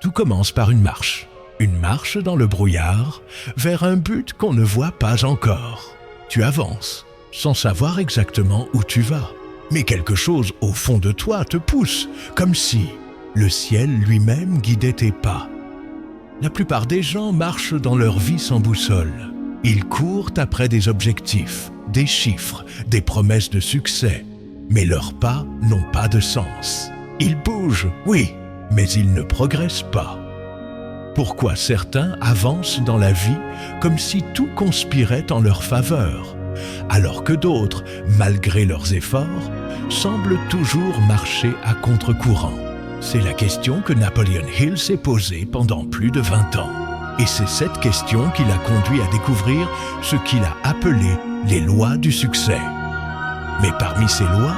Tout commence par une marche. Une marche dans le brouillard vers un but qu'on ne voit pas encore. Tu avances sans savoir exactement où tu vas. Mais quelque chose au fond de toi te pousse, comme si le ciel lui-même guidait tes pas. La plupart des gens marchent dans leur vie sans boussole. Ils courent après des objectifs, des chiffres, des promesses de succès. Mais leurs pas n'ont pas de sens. Ils bougent, oui, mais ils ne progressent pas. Pourquoi certains avancent dans la vie comme si tout conspirait en leur faveur, alors que d'autres, malgré leurs efforts, semblent toujours marcher à contre-courant? C'est la question que Napoleon Hill s'est posée pendant plus de 20 ans. Et c'est cette question qui l'a conduit à découvrir ce qu'il a appelé les lois du succès. Mais parmi ces lois,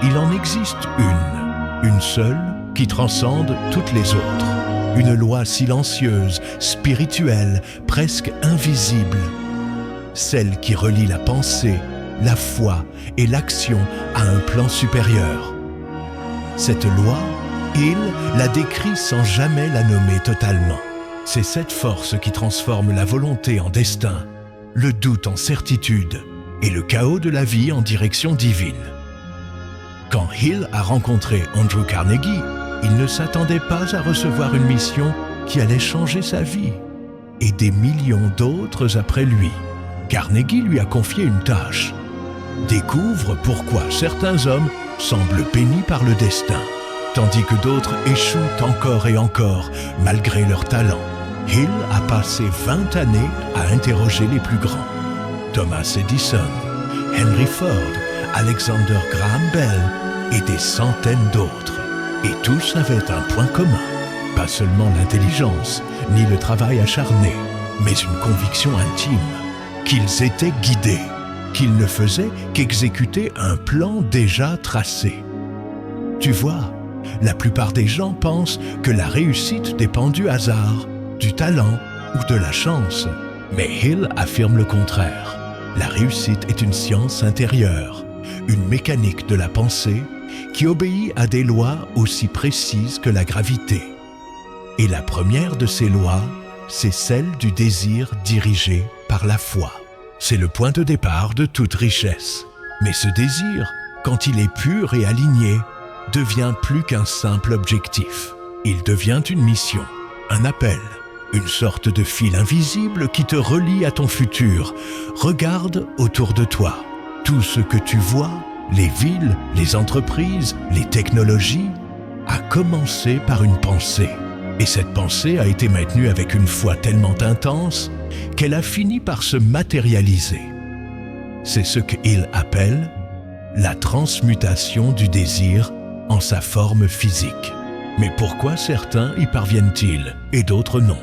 il en existe une seule qui transcende toutes les autres. Une loi silencieuse, spirituelle, presque invisible. Celle qui relie la pensée, la foi et l'action à un plan supérieur. Cette loi, Hill la décrit sans jamais la nommer totalement. C'est cette force qui transforme la volonté en destin, le doute en certitude et le chaos de la vie en direction divine. Quand Hill a rencontré Andrew Carnegie, il ne s'attendait pas à recevoir une mission qui allait changer sa vie et des millions d'autres après lui. Carnegie lui a confié une tâche. Découvre pourquoi certains hommes semblent bénis par le destin, tandis que d'autres échouent encore et encore malgré leur talent. Hill a passé 20 années à interroger les plus grands. Thomas Edison, Henry Ford, Alexander Graham Bell et des centaines d'autres. Et tous avaient un point commun. Pas seulement l'intelligence, ni le travail acharné, mais une conviction intime. Qu'ils étaient guidés, qu'ils ne faisaient qu'exécuter un plan déjà tracé. Tu vois, la plupart des gens pensent que la réussite dépend du hasard, du talent ou de la chance. Mais Hill affirme le contraire. La réussite est une science intérieure, une mécanique de la pensée qui obéit à des lois aussi précises que la gravité. Et la première de ces lois, c'est celle du désir dirigé par la foi. C'est le point de départ de toute richesse. Mais ce désir, quand il est pur et aligné, devient plus qu'un simple objectif. Il devient une mission, un appel, une sorte de fil invisible qui te relie à ton futur. Regarde autour de toi. Tout ce que tu vois, les villes, les entreprises, les technologies, a commencé par une pensée. Et cette pensée a été maintenue avec une foi tellement intense qu'elle a fini par se matérialiser. C'est ce que Hill appelle la transmutation du désir en sa forme physique. Mais pourquoi certains y parviennent-ils et d'autres non?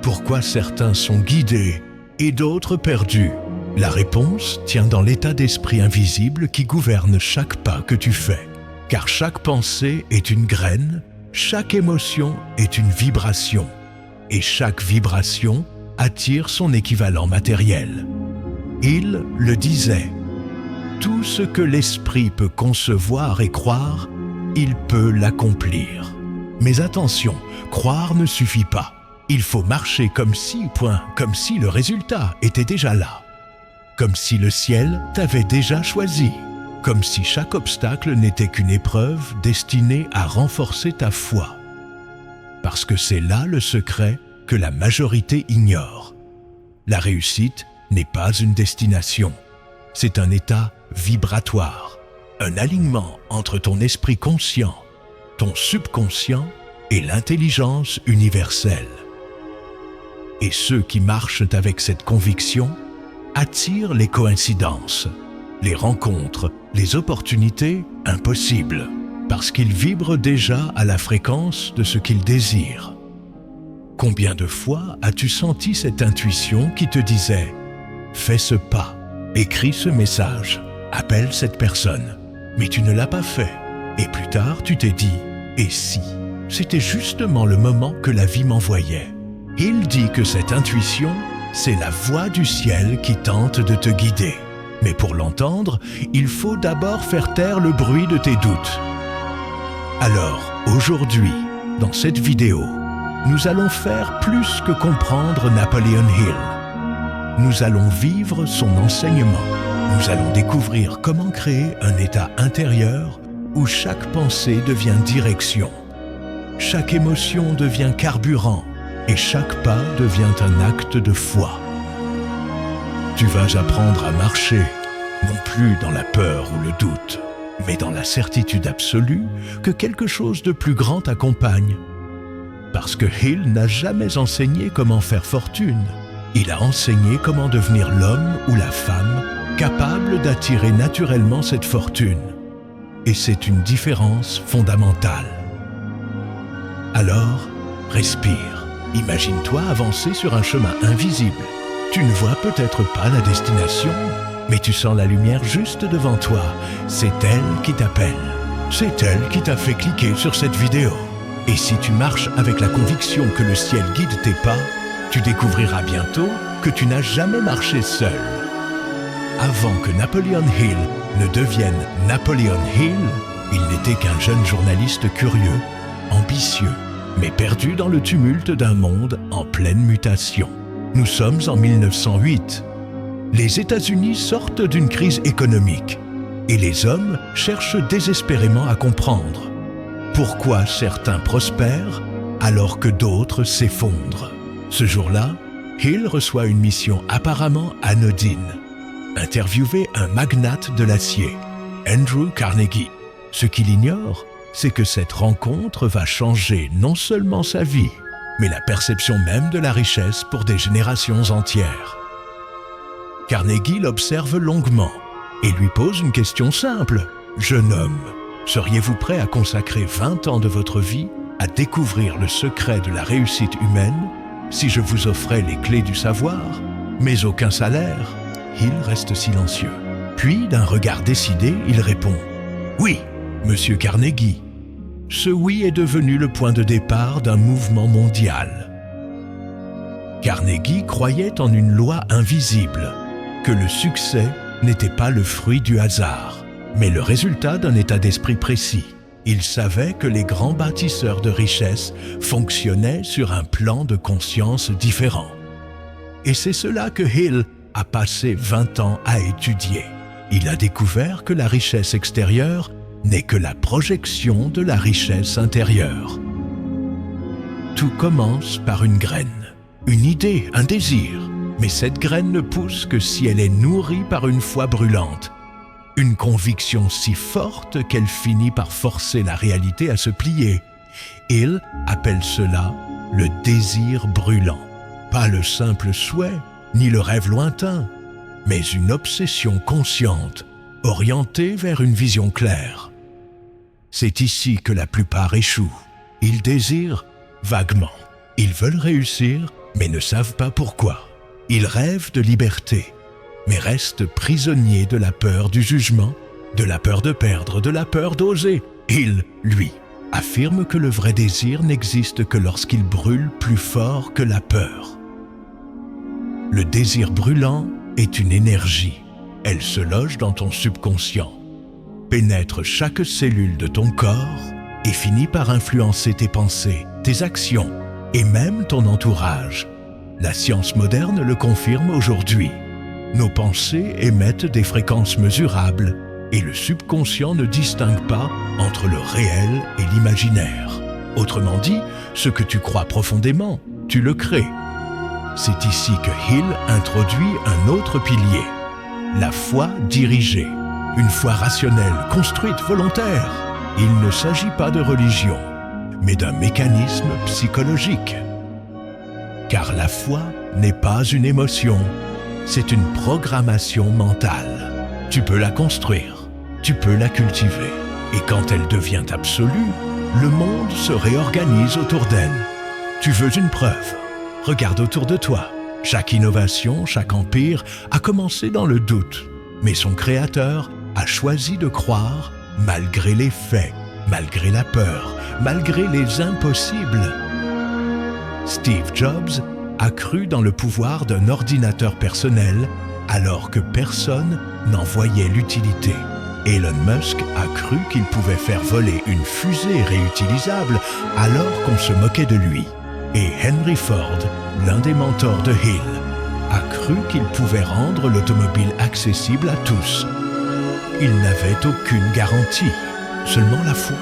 Pourquoi certains sont guidés et d'autres perdus? La réponse tient dans l'état d'esprit invisible qui gouverne chaque pas que tu fais. Car chaque pensée est une graine, chaque émotion est une vibration, et chaque vibration attire son équivalent matériel. Il le disait, tout ce que l'esprit peut concevoir et croire, il peut l'accomplir. Mais attention, croire ne suffit pas. Il faut marcher comme si le résultat était déjà là. Comme si le ciel t'avait déjà choisi. Comme si chaque obstacle n'était qu'une épreuve destinée à renforcer ta foi. Parce que c'est là le secret que la majorité ignore. La réussite n'est pas une destination, c'est un état vibratoire, un alignement entre ton esprit conscient, ton subconscient et l'intelligence universelle. Et ceux qui marchent avec cette conviction attirent les coïncidences, les rencontres, les opportunités impossibles, parce qu'ils vibrent déjà à la fréquence de ce qu'ils désirent. Combien de fois as-tu senti cette intuition qui te disait « Fais ce pas, écris ce message, appelle cette personne », mais tu ne l'as pas fait. Et plus tard, tu t'es dit « Et si ?» C'était justement le moment que la vie m'envoyait. Il dit que cette intuition, c'est la voix du ciel qui tente de te guider. Mais pour l'entendre, il faut d'abord faire taire le bruit de tes doutes. Alors, aujourd'hui, dans cette vidéo, nous allons faire plus que comprendre Napoleon Hill. Nous allons vivre son enseignement. Nous allons découvrir comment créer un état intérieur où chaque pensée devient direction, chaque émotion devient carburant et chaque pas devient un acte de foi. Tu vas apprendre à marcher, non plus dans la peur ou le doute, mais dans la certitude absolue que quelque chose de plus grand t'accompagne. Parce que Hill n'a jamais enseigné comment faire fortune. Il a enseigné comment devenir l'homme ou la femme capable d'attirer naturellement cette fortune. Et c'est une différence fondamentale. Alors, respire. Imagine-toi avancer sur un chemin invisible. Tu ne vois peut-être pas la destination, mais tu sens la lumière juste devant toi. C'est elle qui t'appelle. C'est elle qui t'a fait cliquer sur cette vidéo. Et si tu marches avec la conviction que le ciel guide tes pas, tu découvriras bientôt que tu n'as jamais marché seul. Avant que Napoleon Hill ne devienne Napoleon Hill, il n'était qu'un jeune journaliste curieux, ambitieux, mais perdu dans le tumulte d'un monde en pleine mutation. Nous sommes en 1908. Les États-Unis sortent d'une crise économique et les hommes cherchent désespérément à comprendre pourquoi certains prospèrent alors que d'autres s'effondrent. Ce jour-là, Hill reçoit une mission apparemment anodine. Interviewer un magnate de l'acier, Andrew Carnegie. Ce qu'il ignore, c'est que cette rencontre va changer non seulement sa vie, mais la perception même de la richesse pour des générations entières. Carnegie l'observe longuement et lui pose une question simple. « Jeune homme, seriez-vous prêt à consacrer 20 ans de votre vie à découvrir le secret de la réussite humaine si je vous offrais les clés du savoir, mais aucun salaire ?» Hill reste silencieux. Puis, d'un regard décidé, il répond « Oui, monsieur Carnegie. » Ce oui est devenu le point de départ d'un mouvement mondial. Carnegie croyait en une loi invisible, que le succès n'était pas le fruit du hasard, mais le résultat d'un état d'esprit précis. Il savait que les grands bâtisseurs de richesse fonctionnaient sur un plan de conscience différent. Et c'est cela que Hill a passé 20 ans à étudier. Il a découvert que la richesse extérieure n'est que la projection de la richesse intérieure. Tout commence par une graine, une idée, un désir, mais cette graine ne pousse que si elle est nourrie par une foi brûlante, une conviction si forte qu'elle finit par forcer la réalité à se plier. Hill appelle cela le désir brûlant. Pas le simple souhait, ni le rêve lointain, mais une obsession consciente, orientée vers une vision claire. C'est ici que la plupart échouent. Ils désirent vaguement. Ils veulent réussir, mais ne savent pas pourquoi. Ils rêvent de liberté, mais restent prisonniers de la peur du jugement, de la peur de perdre, de la peur d'oser. Hill, lui, affirme que le vrai désir n'existe que lorsqu'il brûle plus fort que la peur. Le désir brûlant est une énergie. Elle se loge dans ton subconscient, pénètre chaque cellule de ton corps et finit par influencer tes pensées, tes actions et même ton entourage. La science moderne le confirme aujourd'hui. Nos pensées émettent des fréquences mesurables et le subconscient ne distingue pas entre le réel et l'imaginaire. Autrement dit, ce que tu crois profondément, tu le crées. C'est ici que Hill introduit un autre pilier, la foi dirigée, une foi rationnelle, construite, volontaire. Il ne s'agit pas de religion, mais d'un mécanisme psychologique. Car la foi n'est pas une émotion, c'est une programmation mentale. Tu peux la construire, tu peux la cultiver, et quand elle devient absolue, le monde se réorganise autour d'elle. Tu veux une preuve? Regarde autour de toi. Chaque innovation, chaque empire a commencé dans le doute, mais son créateur a choisi de croire malgré les faits, malgré la peur, malgré les impossibles. Steve Jobs a cru dans le pouvoir d'un ordinateur personnel alors que personne n'en voyait l'utilité. Elon Musk a cru qu'il pouvait faire voler une fusée réutilisable alors qu'on se moquait de lui. Et Henry Ford, l'un des mentors de Hill, a cru qu'il pouvait rendre l'automobile accessible à tous. Il n'avait aucune garantie, seulement la foi.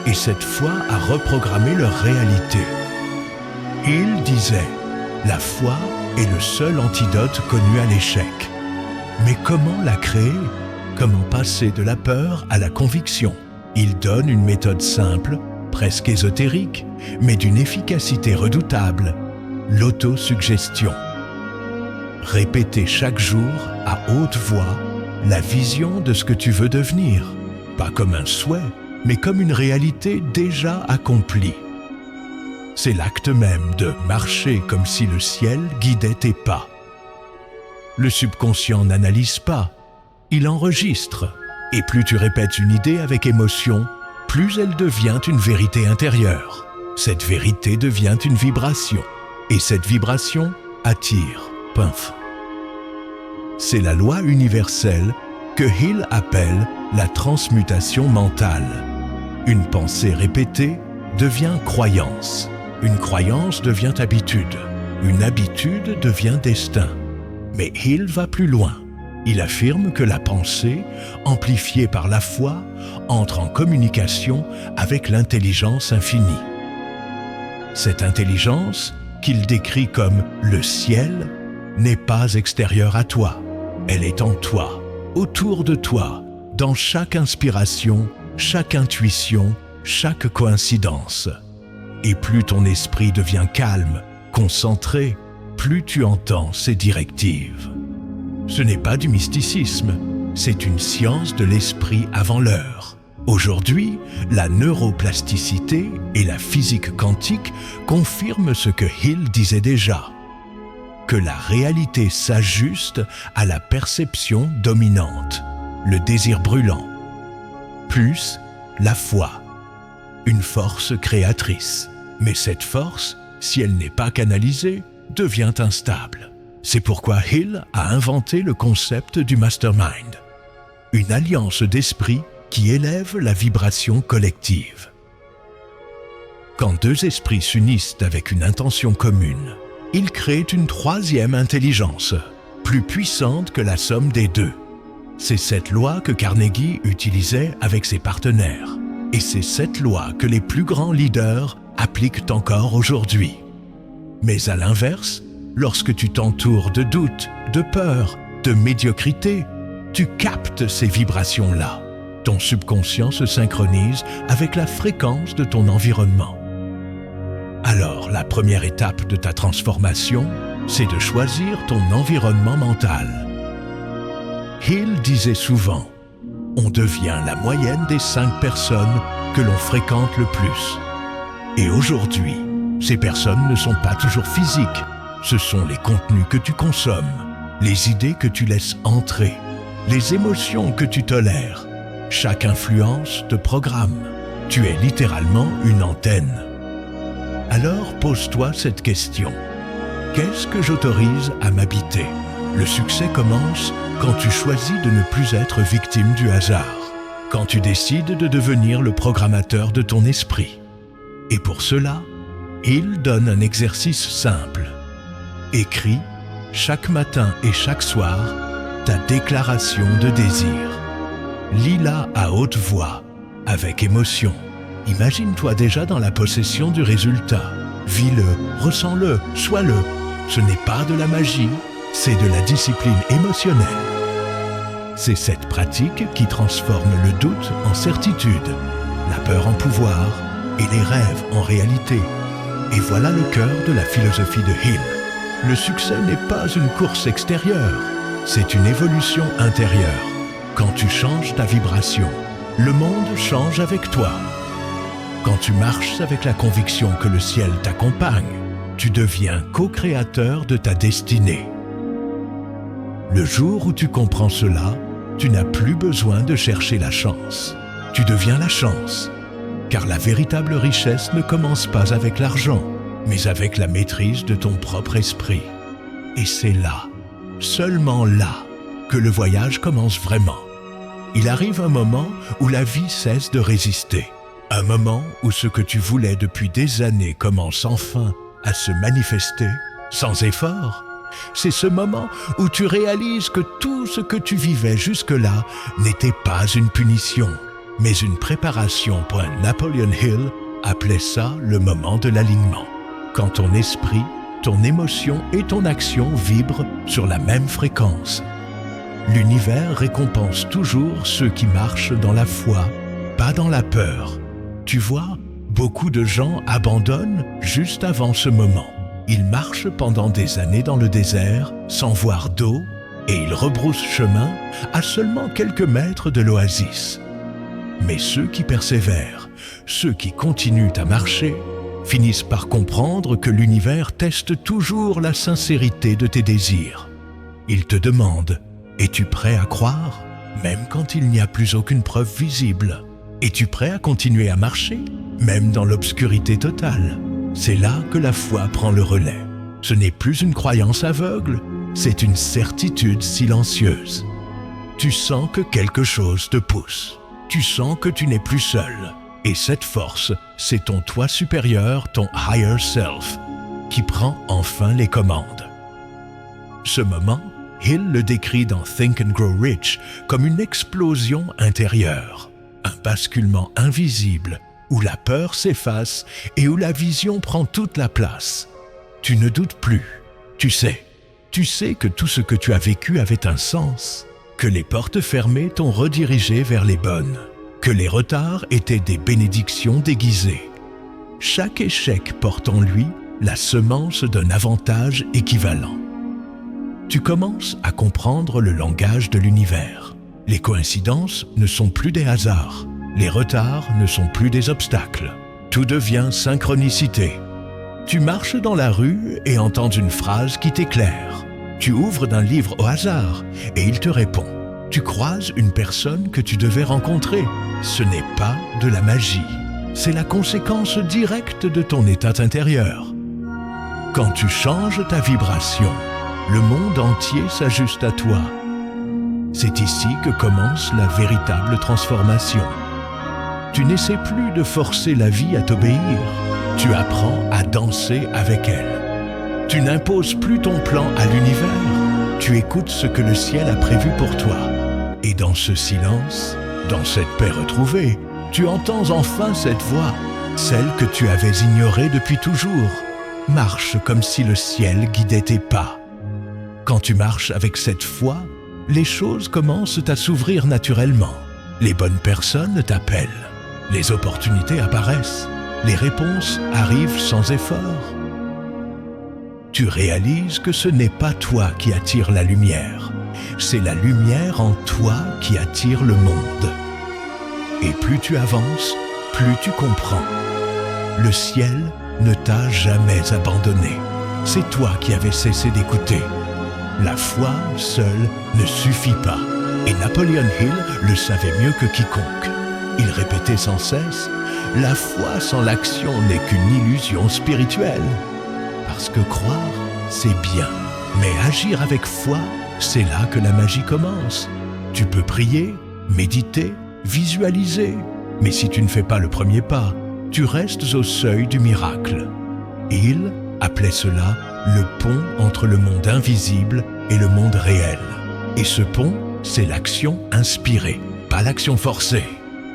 Et cette foi a reprogrammé leur réalité. Hill disait « La foi est le seul antidote connu à l'échec. » Mais comment la créer? Comment passer de la peur à la conviction? Il donne une méthode simple, presque ésotérique, mais d'une efficacité redoutable, l'autosuggestion. Répéter chaque jour, à haute voix, la vision de ce que tu veux devenir, pas comme un souhait, mais comme une réalité déjà accomplie. C'est l'acte même de marcher comme si le ciel guidait tes pas. Le subconscient n'analyse pas, il enregistre. Et plus tu répètes une idée avec émotion, plus elle devient une vérité intérieure. Cette vérité devient une vibration. Et cette vibration attire. Pinf. C'est la loi universelle que Hill appelle la transmutation mentale. Une pensée répétée devient croyance. Une croyance devient habitude. Une habitude devient destin. Mais Hill va plus loin. Il affirme que la pensée, amplifiée par la foi, entre en communication avec l'intelligence infinie. Cette intelligence, qu'il décrit comme le ciel, n'est pas extérieure à toi. Elle est en toi, autour de toi, dans chaque inspiration, chaque intuition, chaque coïncidence. Et plus ton esprit devient calme, concentré, plus tu entends ses directives. Ce n'est pas du mysticisme, c'est une science de l'esprit avant l'heure. Aujourd'hui, la neuroplasticité et la physique quantique confirment ce que Hill disait déjà, que la réalité s'ajuste à la perception dominante, le désir brûlant, plus la foi, une force créatrice. Mais cette force, si elle n'est pas canalisée, devient instable. C'est pourquoi Hill a inventé le concept du mastermind, une alliance d'esprits qui élève la vibration collective. Quand deux esprits s'unissent avec une intention commune, ils créent une troisième intelligence, plus puissante que la somme des deux. C'est cette loi que Carnegie utilisait avec ses partenaires. Et c'est cette loi que les plus grands leaders appliquent encore aujourd'hui. Mais à l'inverse, lorsque tu t'entoures de doutes, de peur, de médiocrité, tu captes ces vibrations-là. Ton subconscient se synchronise avec la fréquence de ton environnement. Alors, la première étape de ta transformation, c'est de choisir ton environnement mental. Hill disait souvent, on devient la moyenne des 5 personnes que l'on fréquente le plus. Et aujourd'hui, ces personnes ne sont pas toujours physiques. Ce sont les contenus que tu consommes, les idées que tu laisses entrer, les émotions que tu tolères. Chaque influence te programme. Tu es littéralement une antenne. Alors pose-toi cette question. Qu'est-ce que j'autorise à m'habiter? Le succès commence quand tu choisis de ne plus être victime du hasard, quand tu décides de devenir le programmateur de ton esprit. Et pour cela, il donne un exercice simple. Écris, chaque matin et chaque soir, ta déclaration de désir. Lis-la à haute voix, avec émotion. Imagine-toi déjà dans la possession du résultat. Vis-le, ressens-le, sois-le. Ce n'est pas de la magie, c'est de la discipline émotionnelle. C'est cette pratique qui transforme le doute en certitude, la peur en pouvoir et les rêves en réalité. Et voilà le cœur de la philosophie de Hill. Le succès n'est pas une course extérieure, c'est une évolution intérieure. Quand tu changes ta vibration, le monde change avec toi. Quand tu marches avec la conviction que le ciel t'accompagne, tu deviens co-créateur de ta destinée. Le jour où tu comprends cela, tu n'as plus besoin de chercher la chance. Tu deviens la chance, car la véritable richesse ne commence pas avec l'argent, mais avec la maîtrise de ton propre esprit. Et c'est là, seulement là, que le voyage commence vraiment. Il arrive un moment où la vie cesse de résister. Un moment où ce que tu voulais depuis des années commence enfin à se manifester sans effort. C'est ce moment où tu réalises que tout ce que tu vivais jusque-là n'était pas une punition, mais une préparation pour un Napoleon Hill appelait ça le moment de l'alignement. Quand ton esprit, ton émotion et ton action vibrent sur la même fréquence. L'univers récompense toujours ceux qui marchent dans la foi, pas dans la peur. Tu vois, beaucoup de gens abandonnent juste avant ce moment. Ils marchent pendant des années dans le désert, sans voir d'eau, et ils rebroussent chemin à seulement quelques mètres de l'oasis. Mais ceux qui persévèrent, ceux qui continuent à marcher, finissent par comprendre que l'univers teste toujours la sincérité de tes désirs. Il te demande: es-tu prêt à croire, même quand il n'y a plus aucune preuve visible? Es-tu prêt à continuer à marcher, même dans l'obscurité totale? C'est là que la foi prend le relais. Ce n'est plus une croyance aveugle, c'est une certitude silencieuse. Tu sens que quelque chose te pousse. Tu sens que tu n'es plus seul. Et cette force, c'est ton toi supérieur, ton higher self, qui prend enfin les commandes. Ce moment, Hill le décrit dans Think and Grow Rich comme une explosion intérieure, un basculement invisible où la peur s'efface et où la vision prend toute la place. Tu ne doutes plus. Tu sais que tout ce que tu as vécu avait un sens, que les portes fermées t'ont redirigé vers les bonnes, que les retards étaient des bénédictions déguisées. Chaque échec porte en lui la semence d'un avantage équivalent. Tu commences à comprendre le langage de l'univers. Les coïncidences ne sont plus des hasards. Les retards ne sont plus des obstacles. Tout devient synchronicité. Tu marches dans la rue et entends une phrase qui t'éclaire. Tu ouvres d'un livre au hasard et il te répond. Tu croises une personne que tu devais rencontrer. Ce n'est pas de la magie. C'est la conséquence directe de ton état intérieur. Quand tu changes ta vibration, le monde entier s'ajuste à toi. C'est ici que commence la véritable transformation. Tu n'essaies plus de forcer la vie à t'obéir. Tu apprends à danser avec elle. Tu n'imposes plus ton plan à l'univers. Tu écoutes ce que le ciel a prévu pour toi. Et dans ce silence, dans cette paix retrouvée, tu entends enfin cette voix, celle que tu avais ignorée depuis toujours. Marche comme si le ciel guidait tes pas. Quand tu marches avec cette foi, les choses commencent à s'ouvrir naturellement. Les bonnes personnes t'appellent. Les opportunités apparaissent. Les réponses arrivent sans effort. Tu réalises que ce n'est pas toi qui attire la lumière. C'est la lumière en toi qui attire le monde. Et plus tu avances, plus tu comprends. Le ciel ne t'a jamais abandonné. C'est toi qui avais cessé d'écouter. La foi seule ne suffit pas. Et Napoleon Hill le savait mieux que quiconque. Il répétait sans cesse « La foi sans l'action n'est qu'une illusion spirituelle. » Parce que croire, c'est bien. Mais agir avec foi, c'est là que la magie commence. Tu peux prier, méditer, visualiser. Mais si tu ne fais pas le premier pas, tu restes au seuil du miracle. Hill appelait cela le pont entre le monde invisible et le monde réel. Et ce pont, c'est l'action inspirée, pas l'action forcée.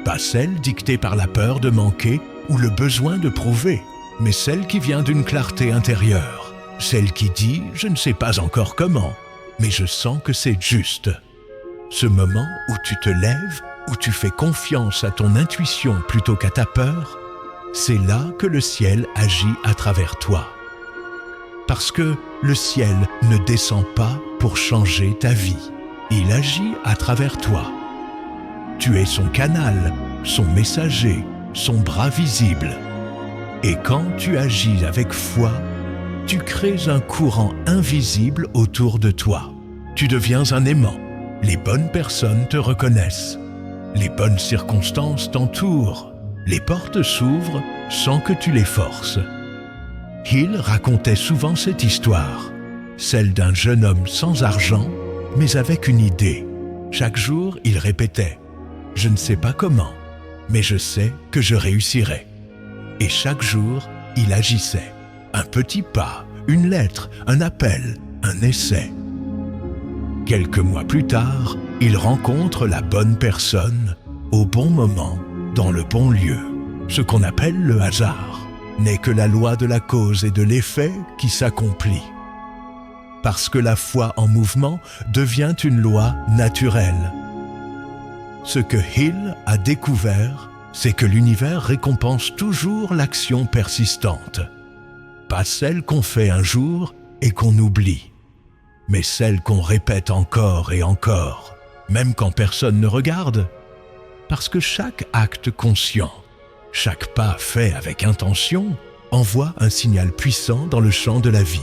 Pas celle dictée par la peur de manquer ou le besoin de prouver, mais celle qui vient d'une clarté intérieure. Celle qui dit « je ne sais pas encore comment, mais je sens que c'est juste ». Ce moment où tu te lèves, où tu fais confiance à ton intuition plutôt qu'à ta peur, c'est là que le ciel agit à travers toi. Parce que le ciel ne descend pas pour changer ta vie. Il agit à travers toi. Tu es son canal, son messager, son bras visible. Et quand tu agis avec foi, tu crées un courant invisible autour de toi. Tu deviens un aimant. Les bonnes personnes te reconnaissent. Les bonnes circonstances t'entourent. Les portes s'ouvrent sans que tu les forces. Hill racontait souvent cette histoire, celle d'un jeune homme sans argent, mais avec une idée. Chaque jour, il répétait « Je ne sais pas comment, mais je sais que je réussirai ». Et chaque jour, il agissait. un petit pas, une lettre, un appel, un essai. Quelques mois plus tard, il rencontre la bonne personne, au bon moment, dans le bon lieu. Ce qu'on appelle le hasard n'est que la loi de la cause et de l'effet qui s'accomplit. Parce que la foi en mouvement devient une loi naturelle. Ce que Hill a découvert, c'est que l'univers récompense toujours l'action persistante. Pas celle qu'on fait un jour et qu'on oublie, mais celle qu'on répète encore et encore, même quand personne ne regarde. Parce que chaque acte conscient, chaque pas fait avec intention, envoie un signal puissant dans le champ de la vie.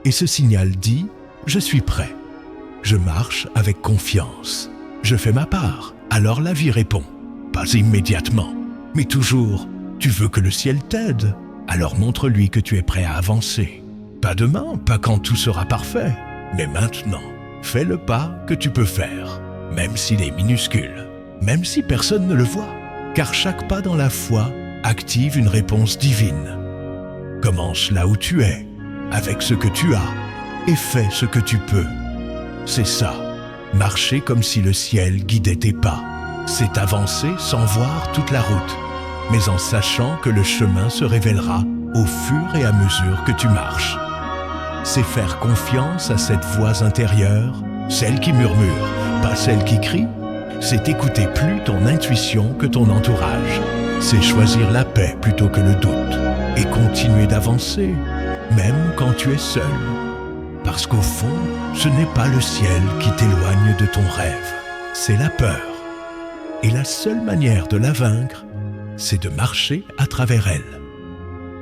Et ce signal dit « Je suis prêt ». Je marche avec confiance. Je fais ma part. Alors la vie répond. Pas immédiatement, mais toujours « Tu veux que le ciel t'aide ? Alors montre-lui que tu es prêt à avancer. Pas demain, pas quand tout sera parfait, mais maintenant. Fais le pas que tu peux faire, même s'il est minuscule, même si personne ne le voit. Car chaque pas dans la foi active une réponse divine. Commence là où tu es, avec ce que tu as, et fais ce que tu peux. C'est ça, marcher comme si le ciel guidait tes pas. C'est avancer sans voir toute la route, mais en sachant que le chemin se révélera au fur et à mesure que tu marches. C'est faire confiance à cette voix intérieure, celle qui murmure, pas celle qui crie. C'est écouter plus ton intuition que ton entourage. C'est choisir la paix plutôt que le doute et continuer d'avancer, même quand tu es seul. Parce qu'au fond, ce n'est pas le ciel qui t'éloigne de ton rêve, c'est la peur. Et la seule manière de la vaincre, c'est de marcher à travers elle.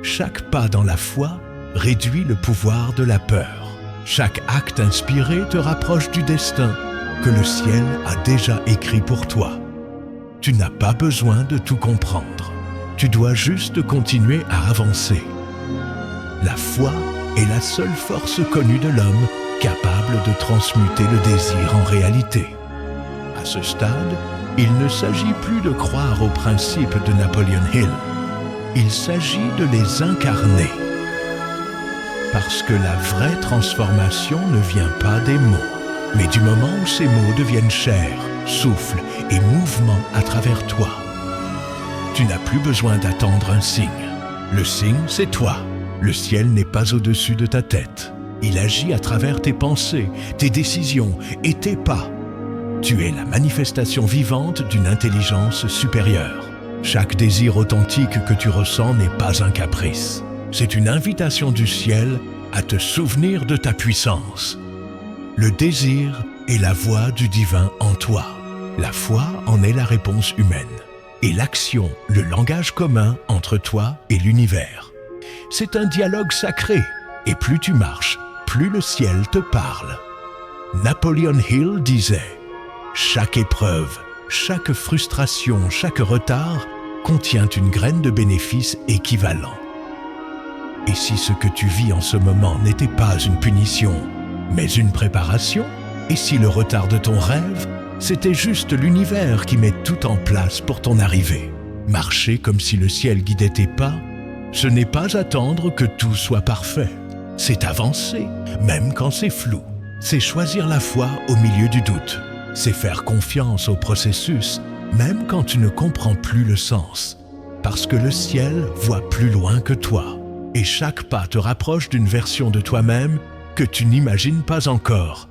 Chaque pas dans la foi réduit le pouvoir de la peur. Chaque acte inspiré te rapproche du destin que le ciel a déjà écrit pour toi. Tu n'as pas besoin de tout comprendre. Tu dois juste continuer à avancer. La foi est la seule force connue de l'homme capable de transmuter le désir en réalité. À ce stade, il ne s'agit plus de croire aux principes de Napoleon Hill. Il s'agit de les incarner. Parce que la vraie transformation ne vient pas des mots, mais du moment où ces mots deviennent chair, souffle et mouvement à travers toi. Tu n'as plus besoin d'attendre un signe. Le signe, c'est toi. Le ciel n'est pas au-dessus de ta tête. Il agit à travers tes pensées, tes décisions et tes pas. Tu es la manifestation vivante d'une intelligence supérieure. Chaque désir authentique que tu ressens n'est pas un caprice. C'est une invitation du ciel à te souvenir de ta puissance. Le désir est la voix du divin en toi. La foi en est la réponse humaine. Et l'action, le langage commun entre toi et l'univers. C'est un dialogue sacré. Et plus tu marches, plus le ciel te parle. Napoleon Hill disait « Chaque épreuve, chaque frustration, chaque retard contient une graine de bénéfice équivalent. » Et si ce que tu vis en ce moment n'était pas une punition, mais une préparation? Et si le retard de ton rêve, c'était juste l'univers qui met tout en place pour ton arrivée? Marcher comme si le ciel guidait tes pas, ce n'est pas attendre que tout soit parfait. C'est avancer, même quand c'est flou. C'est choisir la foi au milieu du doute. C'est faire confiance au processus, même quand tu ne comprends plus le sens. Parce que le ciel voit plus loin que toi. Et chaque pas te rapproche d'une version de toi-même que tu n'imagines pas encore.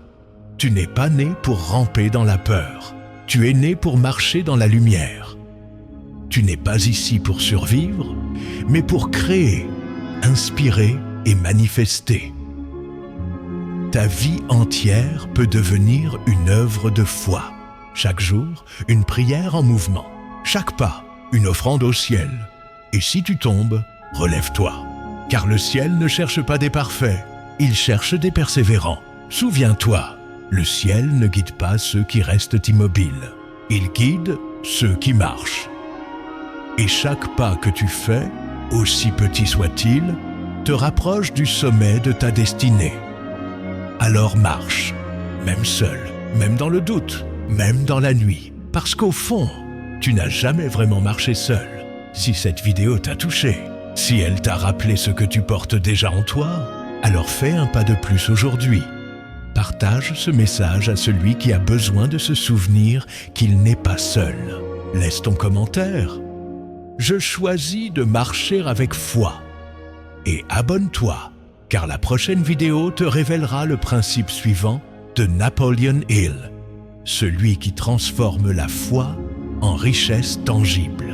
Tu n'es pas né pour ramper dans la peur. Tu es né pour marcher dans la lumière. Tu n'es pas ici pour survivre, mais pour créer, inspirer et manifester. Ta vie entière peut devenir une œuvre de foi. Chaque jour, une prière en mouvement. Chaque pas, une offrande au ciel. Et si tu tombes, relève-toi. Car le ciel ne cherche pas des parfaits, il cherche des persévérants. Souviens-toi, le ciel ne guide pas ceux qui restent immobiles. Il guide ceux qui marchent. Et chaque pas que tu fais, aussi petit soit-il, te rapproche du sommet de ta destinée. Alors marche, même seul, même dans le doute, même dans la nuit. Parce qu'au fond, tu n'as jamais vraiment marché seul. Si cette vidéo t'a touché, Si elle t'a rappelé ce que tu portes déjà en toi, alors fais un pas de plus aujourd'hui. Partage ce message à celui qui a besoin de se souvenir qu'il n'est pas seul. Laisse ton commentaire. Je choisis de marcher avec foi. Et abonne-toi, car la prochaine vidéo te révélera le principe suivant de Napoleon Hill, celui qui transforme la foi en richesse tangible.